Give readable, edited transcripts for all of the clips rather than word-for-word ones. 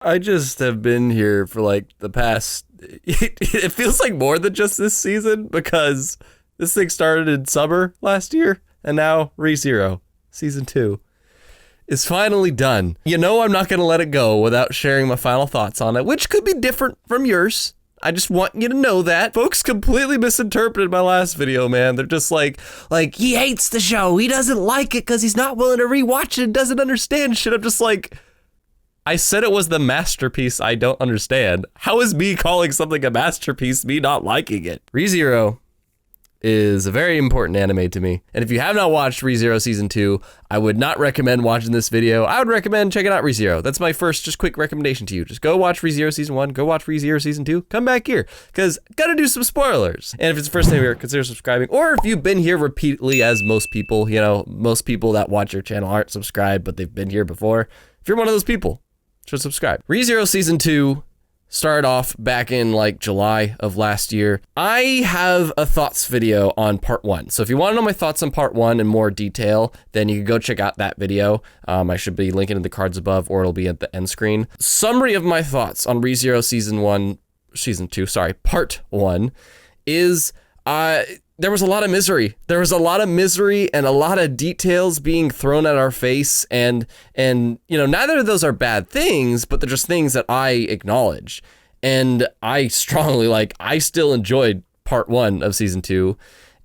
I just have been here for like the past, it feels like more than just this season because this thing started in summer last year and now ReZero season 2 is finally done. You know, I'm not going to let it go without sharing my final thoughts on it, which could be different from yours. I just want you to know that. Folks completely misinterpreted my last video, man. They're just like he hates the show. He doesn't like it because he's not willing to rewatch it and doesn't understand shit. I'm just like, I said it was the masterpiece I don't understand. How is me calling something a masterpiece me not liking it? ReZero is a very important anime to me. And if you have not watched ReZero Season 2, I would not recommend watching this video. I would recommend checking out ReZero. That's my first just quick recommendation to you. Just go watch ReZero Season 1, go watch ReZero Season 2, come back here, because gotta do some spoilers. And if it's the first time here, consider subscribing. Or if you've been here repeatedly, as most people, you know, most people that watch your channel aren't subscribed, but they've been here before. If you're one of those people, should subscribe. ReZero Season 2 started off back in like July of last year. I have a thoughts video on part 1. So if you want to know my thoughts on part 1 in more detail, then you can go check out that video. I should be linking in the cards above, or it'll be at the end screen. Summary of my thoughts on ReZero part 1 is there was a lot of misery. There was a lot of misery and a lot of details being thrown at our face. And you know, neither of those are bad things, but they're just things that I acknowledge. And I still enjoyed part 1 of season 2.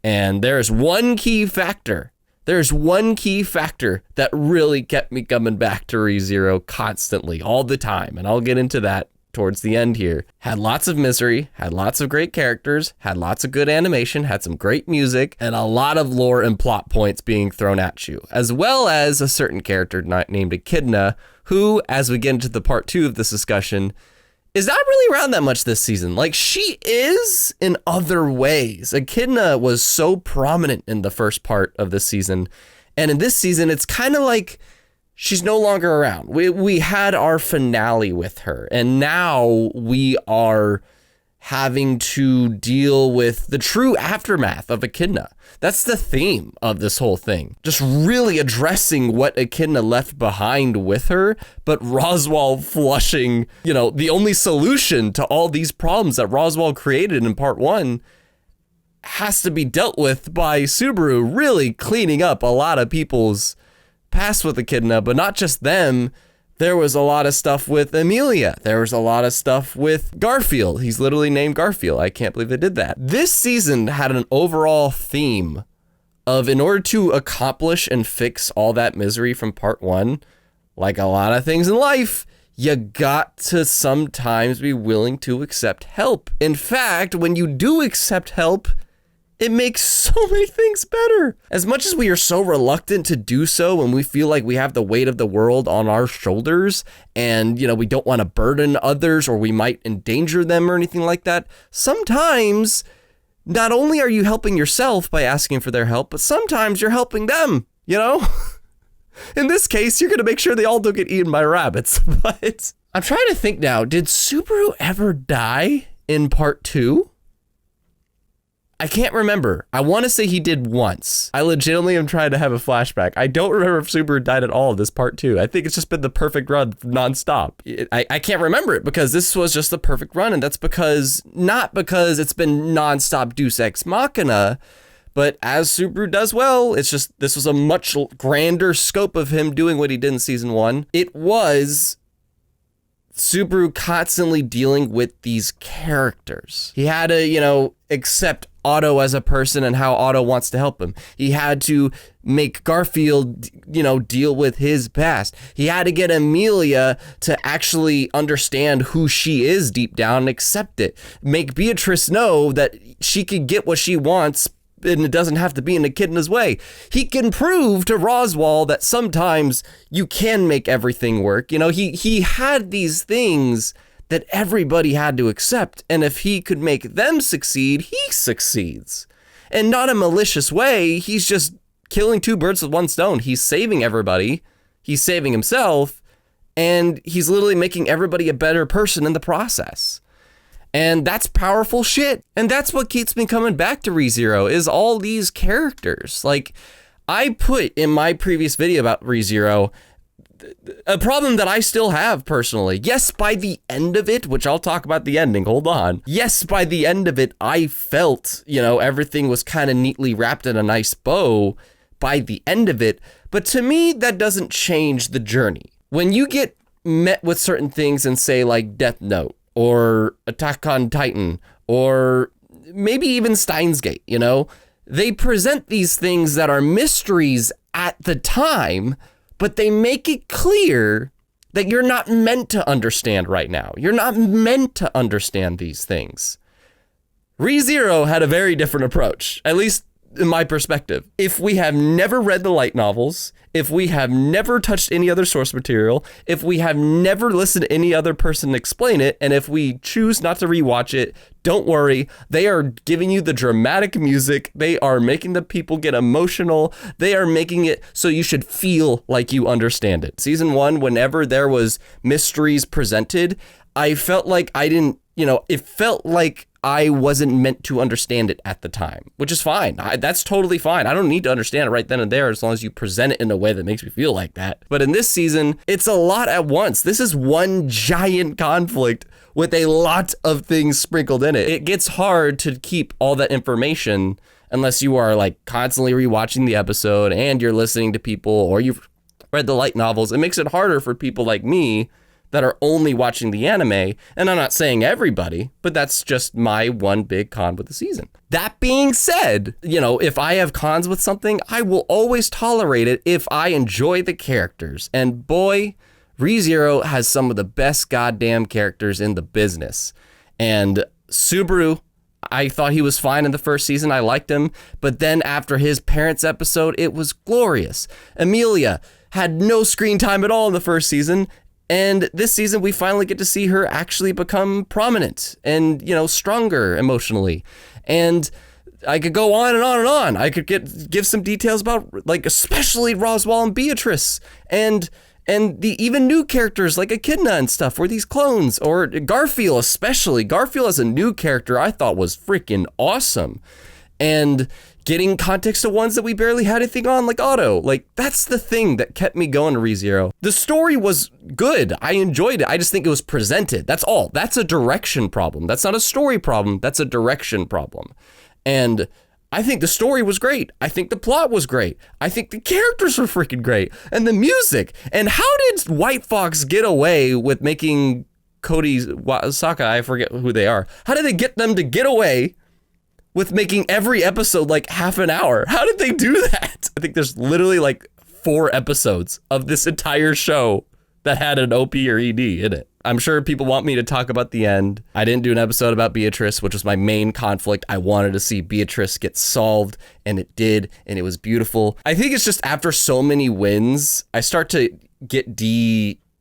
And there's one key factor. There's one key factor that really kept me coming back to ReZero constantly, all the time. And I'll get into that towards the end here. Had lots of misery, had lots of great characters, had lots of good animation, had some great music, and a lot of lore and plot points being thrown at you, as well as a certain character named Echidna, who, as we get into the part 2 of this discussion, is not really around that much this season. Like, she is in other ways. Echidna was so prominent in the first part of this season, and in this season, it's kind of like she's no longer around. We had our finale with her, and now we are having to deal with the true aftermath of Echidna. That's the theme of this whole thing. Just really addressing what Echidna left behind with her, but Roswaal flushing, you know, the only solution to all these problems that Roswaal created in part 1 has to be dealt with by Subaru really cleaning up a lot of people's past with Echidna, but not just them. There was a lot of stuff with Amelia. There was a lot of stuff with Garfield. He's literally named Garfield. I can't believe they did that. This season had an overall theme of, in order to accomplish and fix all that misery from part 1, like a lot of things in life, you got to sometimes be willing to accept help. In fact, when you do accept help, it makes so many things better. As much as we are so reluctant to do so when we feel like we have the weight of the world on our shoulders and, you know, we don't want to burden others or we might endanger them or anything like that, sometimes not only are you helping yourself by asking for their help, but sometimes you're helping them, you know? In this case, you're going to make sure they all don't get eaten by rabbits. But I'm trying to think now, did Subaru ever die in part 2? I can't remember. I want to say he did once. I legitimately am trying to have a flashback. I don't remember if Subaru died at all this part 2. I think it's just been the perfect run nonstop. I can't remember it because this was just the perfect run, and that's because, not because it's been nonstop Deus Ex Machina, but as Subaru does well, it's just, this was a much grander scope of him doing what he did in season 1. It was Subaru constantly dealing with these characters. He had to, you know, accept Otto as a person and how Otto wants to help him. He had to make Garfield, you know, deal with his past. He had to get Amelia to actually understand who she is deep down and accept it. Make Beatrice know that she could get what she wants and it doesn't have to be in Echidna's way. He can prove to Roswaal that sometimes you can make everything work. You know, he had these things that everybody had to accept, and if he could make them succeed, he succeeds. And not a malicious way, he's just killing 2 birds with 1 stone. He's saving everybody, he's saving himself, and he's literally making everybody a better person in the process. And that's powerful shit. And that's what keeps me coming back to ReZero, is all these characters. Like, I put in my previous video about ReZero, a problem that I still have personally. Yes, by the end of it, which I'll talk about the ending, hold on. Yes, by the end of it, I felt, everything was kind of neatly wrapped in a nice bow by the end of it. But to me, that doesn't change the journey. When you get met with certain things and say like Death Note or Attack on Titan or maybe even Steins Gate, they present these things that are mysteries at the time, but they make it clear that you're not meant to understand right now. You're not meant to understand these things. ReZero had a very different approach, at least in my perspective. If we have never read the light novels, if we have never touched any other source material, if we have never listened to any other person explain it, and if we choose not to rewatch it, don't worry. They are giving you the dramatic music. They are making the people get emotional. They are making it so you should feel like you understand it. Season 1, whenever there was mysteries presented, I felt like I didn't, it felt like I wasn't meant to understand it at the time, which is fine. That's totally fine. I don't need to understand it right then and there as long as you present it in a way that makes me feel like that. But in this season, it's a lot at once. This is one giant conflict with a lot of things sprinkled in it. It gets hard to keep all that information unless you are like constantly rewatching the episode and you're listening to people or you've read the light novels. It makes it harder for people like me that are only watching the anime, and I'm not saying everybody, but that's just my one big con with the season. That being said, if I have cons with something, I will always tolerate it if I enjoy the characters. And boy, ReZero has some of the best goddamn characters in the business. And Subaru, I thought he was fine in the first season. I liked him. But then after his parents episode, it was glorious. Emilia had no screen time at all in the first season. And this season, we finally get to see her actually become prominent and, stronger emotionally. And I could go on and on and on. I could give some details about, like, especially Roswaal and Beatrice and the even new characters like Echidna and stuff, or these clones, or Garfield especially. Garfield as a new character I thought was freaking awesome. And getting context to ones that we barely had anything on, like Otto. Like, that's the thing that kept me going to ReZero. The story was good. I enjoyed it. I just think it was presented. That's all. That's a direction problem. That's not a story problem. That's a direction problem. And I think the story was great. I think the plot was great. I think the characters were freaking great. And the music. And how did White Fox get away with making Cody Saka, I forget who they are. How did they get them to get away with making every episode like half an hour? How did they do that? I think there's literally like 4 episodes of this entire show that had an OP or ED in it. I'm sure people want me to talk about the end. I didn't do an episode about Beatrice, which was my main conflict. I wanted to see Beatrice get solved, and it did, and it was beautiful. I think it's just after so many wins, I start to get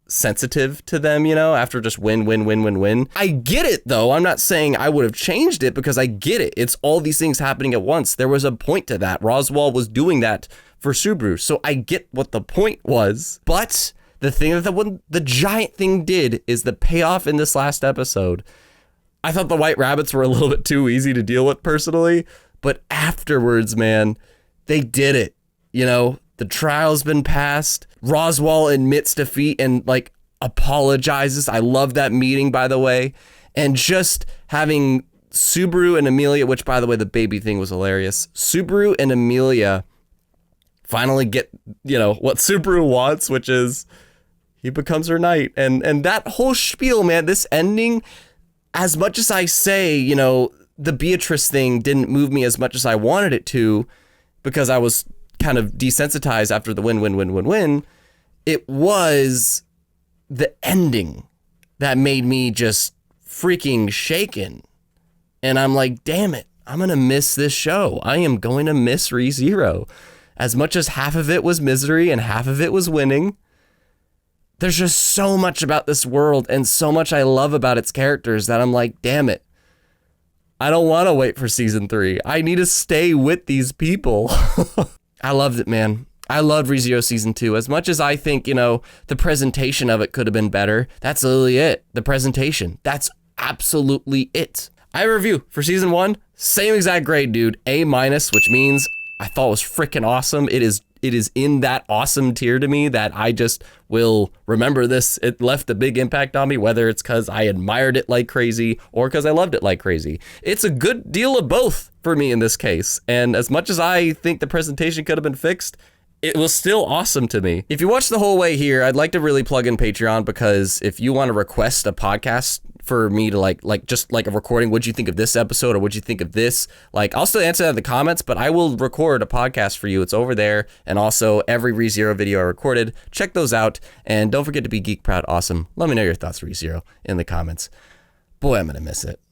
sensitive to them, after just win. I get it though. I'm not saying I would have changed it because I get it. It's all these things happening at once. There was a point to that. Roswaal was doing that for Subaru. So I get what the point was. But the thing that the giant thing did is the payoff in this last episode. I thought the White Rabbits were a little bit too easy to deal with personally, but afterwards, man, they did it. The trial's been passed. Roswaal admits defeat and like apologizes. I love that meeting, by the way. And just having Subaru and Emilia, which by the way, the baby thing was hilarious. Subaru and Emilia finally get, what Subaru wants, which is he becomes her knight. And that whole spiel, man, this ending, as much as I say, the Beatrice thing didn't move me as much as I wanted it to because I was kind of desensitized after the win. It was the ending that made me just freaking shaken. And I'm like, damn it, I'm going to miss this show. I am going to miss ReZero. As much as half of it was misery and half of it was winning, there's just so much about this world and so much I love about its characters that I'm like, damn it. I don't want to wait for season 3. I need to stay with these people. I loved it, man. I loved ReZero season 2. As much as I think, the presentation of it could have been better, that's literally it. The presentation. That's absolutely it. I have a review for season 1. Same exact grade, dude. A-, which means I thought it was freaking awesome. It is it is in that awesome tier to me that I just will remember this. It left a big impact on me, whether it's because I admired it like crazy or because I loved it like crazy. It's a good deal of both for me in this case. And as much as I think the presentation could have been fixed, it was still awesome to me. If you watch the whole way here, I'd like to really plug in Patreon, because if you want to request a podcast for me to like just like a recording, what'd you think of this episode or what'd you think of this? Like, I'll still answer that in the comments, but I will record a podcast for you. It's over there. And also every ReZero video I recorded, check those out. And don't forget to be geek proud awesome. Let me know your thoughts, ReZero, in the comments. Boy, I'm gonna miss it.